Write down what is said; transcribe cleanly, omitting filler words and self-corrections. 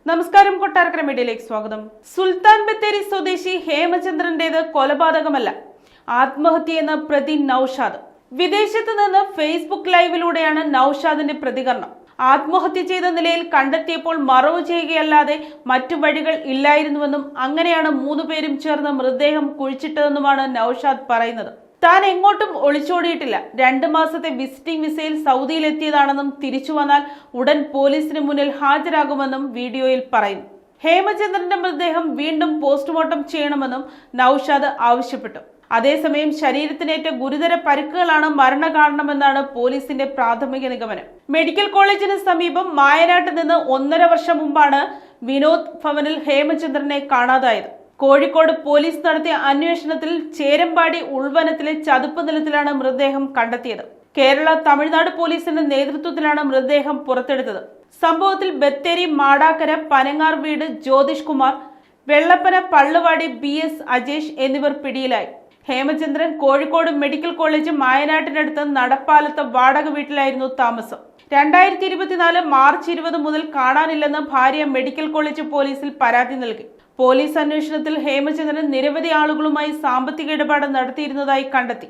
നമസ്കാരം. കൊട്ടാരക്കര മീഡിയയിലേക്ക് സ്വാഗതം. സുൽത്താൻ ബത്തേരി സ്വദേശി ഹേമചന്ദ്രന്റേത് കൊലപാതകമല്ല, ആത്മഹത്യയെന്ന് പ്രതി നൌഷാദ്. വിദേശത്ത് നിന്ന് ഫേസ്ബുക്ക് ലൈവിലൂടെയാണ് നൌഷാദിന്റെ പ്രതികരണം. ആത്മഹത്യ ചെയ്ത നിലയിൽ കണ്ടെത്തിയപ്പോൾ മറവ് ചെയ്യുകയല്ലാതെ മറ്റു വഴികൾ ഇല്ലായിരുന്നുവെന്നും അങ്ങനെയാണ് 3 പേരും ചേർന്ന് മൃതദേഹം കുഴിച്ചിട്ടതെന്നുമാണ് നൌഷാദ് പറയുന്നത്. താൻ എങ്ങോട്ടും ഒളിച്ചോടിയിട്ടില്ല. 2 മാസത്തെ വിസിറ്റിംഗ് വിസയിൽ സൗദിയിലെത്തിയതാണെന്നും തിരിച്ചു വന്നാൽ ഉടൻ പോലീസിന് മുന്നിൽ ഹാജരാകുമെന്നും വീഡിയോയിൽ പറയുന്നു. ഹേമചന്ദ്രന്റെ മൃതദേഹം വീണ്ടും പോസ്റ്റ്മോർട്ടം ചെയ്യണമെന്നും നൌഷാദ് ആവശ്യപ്പെട്ടു. അതേസമയം ശരീരത്തിനേറ്റ ഗുരുതര പരിക്കുകളാണ് മരണകാരണമെന്നാണ് പോലീസിന്റെ പ്രാഥമിക നിഗമനം. മെഡിക്കൽ കോളേജിന് സമീപം മായനാട്ട് നിന്ന് 1.5 വർഷം മുമ്പാണ് വിനോദ് ഭവനിൽ ഹേമചന്ദ്രനെ കാണാതായത്. കോഴിക്കോട് പോലീസ് നടത്തിയ അന്വേഷണത്തിൽ ചേരമ്പാടി ഉൾവനത്തിലെ ചതുപ്പ് നിലത്തിലാണ് മൃതദേഹം കണ്ടെത്തിയത്. കേരള തമിഴ്നാട് പോലീസിന്റെ നേതൃത്വത്തിലാണ് മൃതദേഹം പുറത്തെടുത്തത്. സംഭവത്തിൽ ബത്തേരി മാടാക്കര പനങ്ങാർ വീട് ജ്യോതിഷ് കുമാർ, വെള്ളപ്പന പള്ളുവാടി BS അജേഷ് എന്നിവർ പിടിയിലായി. ഹേമചന്ദ്രൻ കോഴിക്കോട് മെഡിക്കൽ കോളേജ് മായനാട്ടിനടുത്ത് നടപ്പാലത്ത് വാടക വീട്ടിലായിരുന്നു താമസം. 2024 മാർച്ച് 20 മുതൽ കാണാനില്ലെന്ന് ഭാര്യ മെഡിക്കൽ കോളേജ് പോലീസിൽ പരാതി നൽകി. പോലീസ് അന്വേഷണത്തിൽ ഹേമചന്ദ്രൻ നിരവധി ആളുകളുമായി സാമ്പത്തിക ഇടപാട് നടത്തിയിരുന്നതായി കണ്ടെത്തി.